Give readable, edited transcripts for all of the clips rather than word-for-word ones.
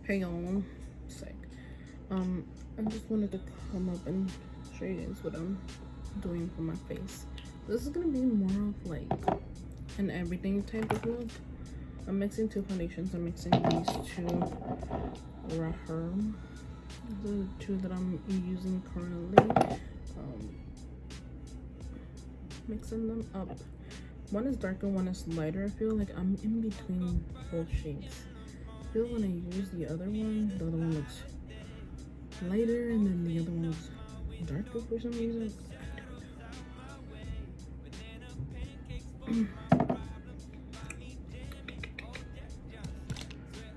Hey y'all, sick. I just wanted to come up and show you guys what I'm doing for my face. This is gonna be more of like an everything type of look. I'm mixing two foundations. I'm mixing these two Raham, the two that I'm using currently. Mixing them up. One is darker, one is lighter. I feel like I'm in between both shades. I feel when I use the other one looks lighter and then the other one looks darker for some reason.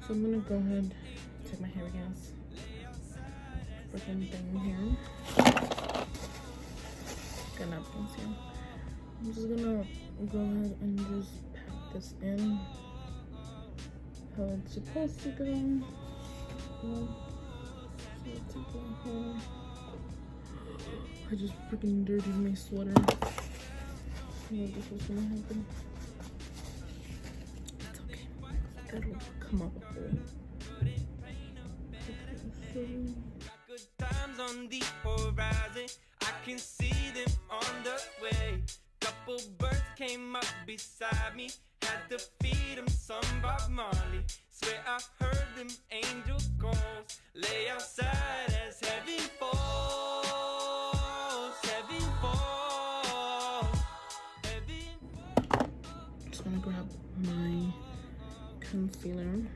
So I'm gonna go ahead, take my hair gas, freaking thing here. Got napkins here. I'm just gonna go ahead and just pat this in how it's supposed to go. I just freaking dirtied my sweater. I knew this was gonna happen. It's okay. That'll come up with it. Good times on the horizon. I can see them on the way. Couple birds came up beside me. Had to feed them some Bob Marley. Swear I heard them angel calls. Lay outside as heaven falls. Heaven falls. Heaven falls. I'm just gonna grab my concealer.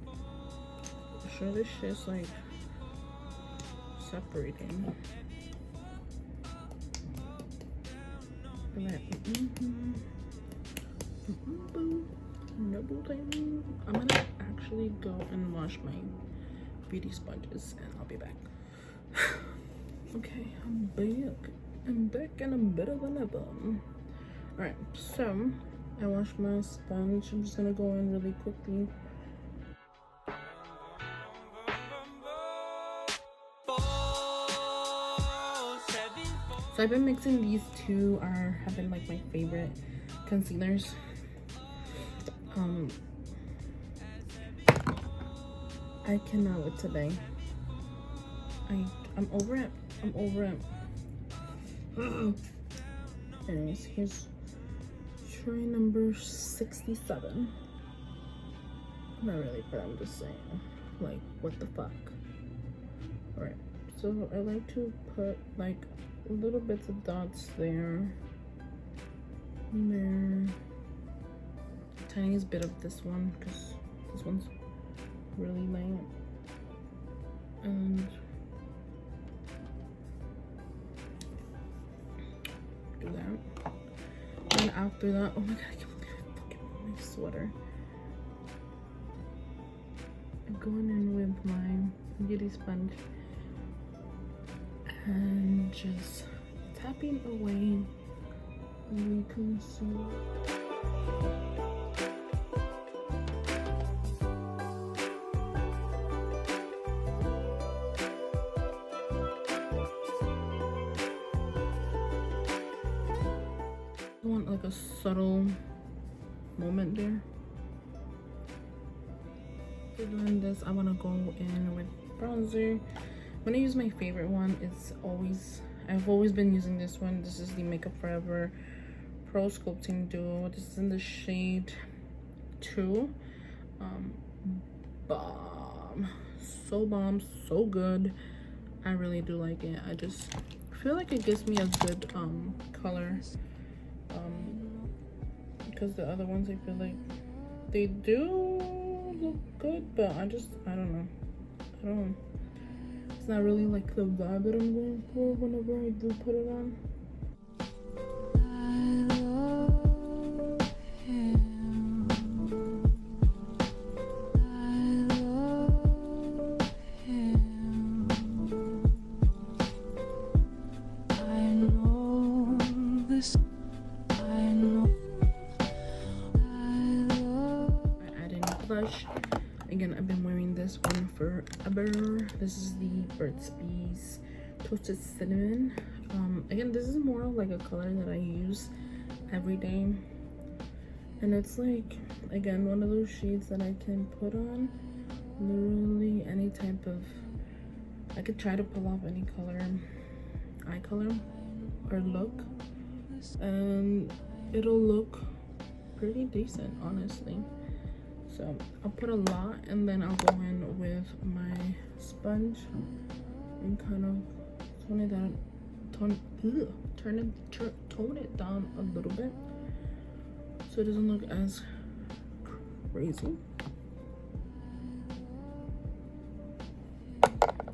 I'm sure this shit's like separating. I'm gonna actually go and wash my beauty sponges and I'll be back. Okay, I'm back. I'm back and I'm better than ever. Alright, so I washed my sponge. I'm just gonna go in really quickly. So I've been mixing these two have been like my favorite concealers. I cannot with today. I'm over it. I'm over it. Anyways, here's try number 67. Not really, but I'm just saying, like, what the fuck. Alright, so I like to put like little bits of dots there, and there, tiniest bit of this one because this one's really light, and do that. And after that, oh my god, I can't believe I fucking wore my sweater. I'm going in with my beauty sponge and just tapping away the concealer. I want like a subtle moment there. For doing this, I want to go in with bronzer. When I use my favorite one, I've always been using this one. This is the Makeup Forever Pro Sculpting Duo. This is in the shade 2. Bomb, so good. I really do like it. I just feel like it gives me a good color, because the other ones, I feel like they do look good, but I don't know. It's not really like the vibe that I'm going for whenever I do put it on. I added blush. Again, I've been wearing this one forever. This is the Burt's Bees Toasted Cinnamon. Again, this is more of like a color that I use every day. And it's like, again, one of those shades that I can put on literally any type of, I could try to pull off any color, eye color or look, and it'll look pretty decent, honestly. So I'll put a lot, and then I'll go in with my sponge and kind of tone it down a little bit so it doesn't look as crazy.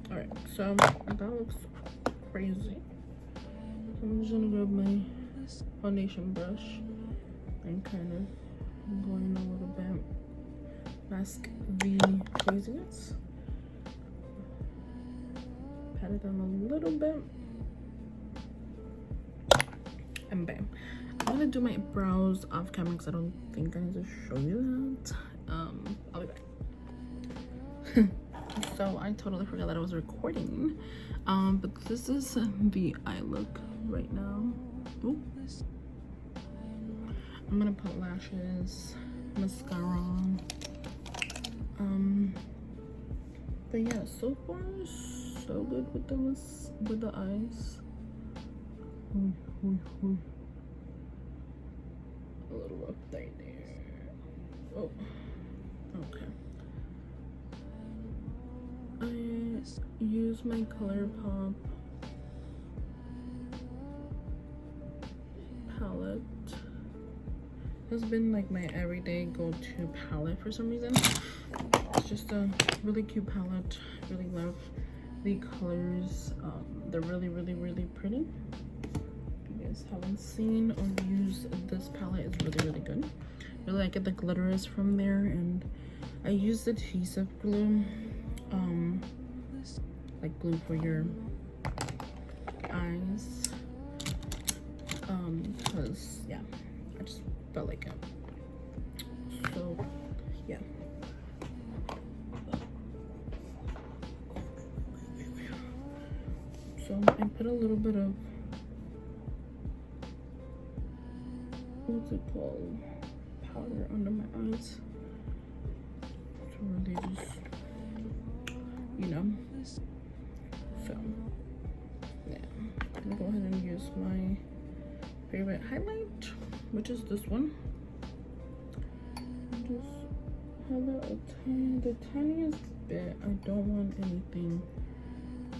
All right, so that looks crazy. So I'm just gonna grab my foundation brush and kind of go in a little bit, mask the craziness, pat it down a little bit, and bam. I'm gonna do my brows off camera because I don't think I need to show you that. I'll be back. So I totally forgot that I was recording, but this is the eye look right now. Ooh. I'm gonna put lashes, mascara, but yeah, so far so good with the eyes. A little rough right there. Oh, okay. I use my ColourPop palette. It's been like my everyday go-to palette for some reason. It's just a really cute palette. Really love the colors. They're really pretty. If you guys haven't seen or used this palette, it's really good. Really like it. The glitter is from there, and I used adhesive glue, like glue for your eyes, because yeah, I just felt like it. So yeah. So I put a little bit of, what's it called, powder under my eyes to really just, you know. So yeah, I'm gonna go ahead and use my favorite highlight, which is this one. Just highlight the tiniest bit. I don't want anything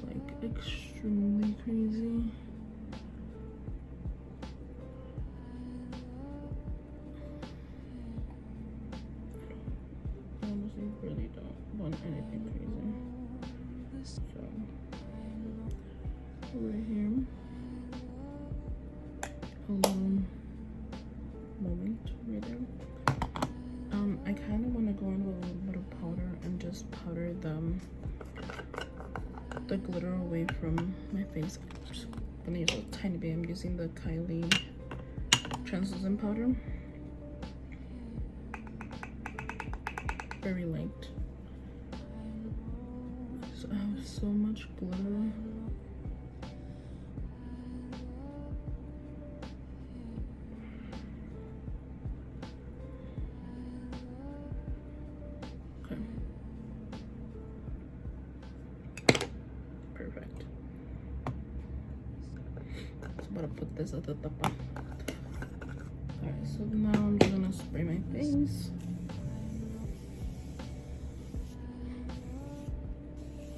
like extremely crazy. I honestly really don't want anything crazy. So right here, a little moment right there. I kind of want to go in with a little bit of powder and just powder the glitter away from my face. I'm just gonna use a tiny bit. I'm using the Kylie translucent powder. Very light. So I have so much glitter. Okay. Perfect. So I'm gonna put this at the top. Alright, so now I'm just gonna spray my face.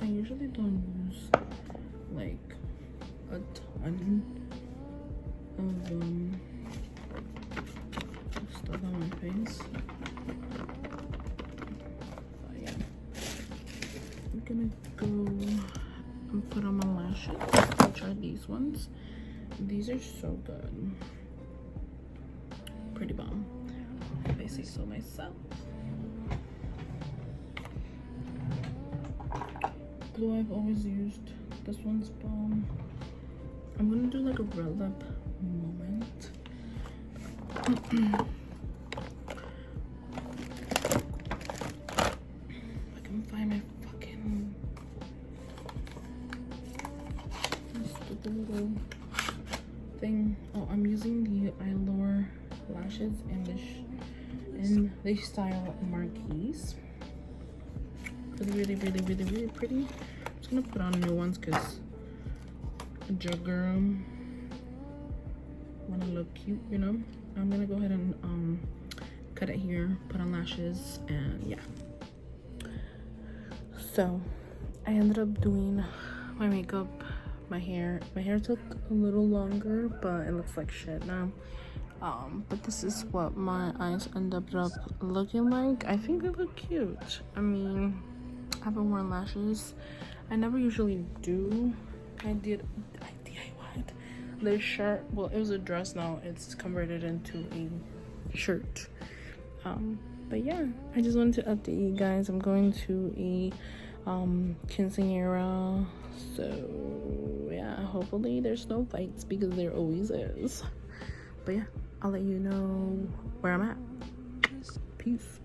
I usually don't use like a ton of stuff on my face. But yeah, I'm gonna go and put on my lashes, which are these ones. These are so good. Pretty bomb, if I say so myself. Glue I've always used. This one's bomb. I'm gonna do like a red lip moment. I can find my fucking stupid little thing. Oh, I'm using the Eyelure lashes in this They style marquise. Really pretty. I'm just gonna put on new ones because GRWM wanna look cute, you know. I'm gonna go ahead and cut it here, put on lashes, and yeah. So I ended up doing my makeup, my hair. My hair took a little longer, but it looks like shit now. But this is what my eyes ended up looking like. I think they look cute. I mean, I haven't worn lashes. I never usually do. I DIY'd this shirt. Well, it was a dress, now it's converted into a shirt. But yeah, I just wanted to update you guys. I'm going to a quinceañera, so yeah, hopefully there's no fights because there always is. But yeah, I'll let you know where I'm at. Peace.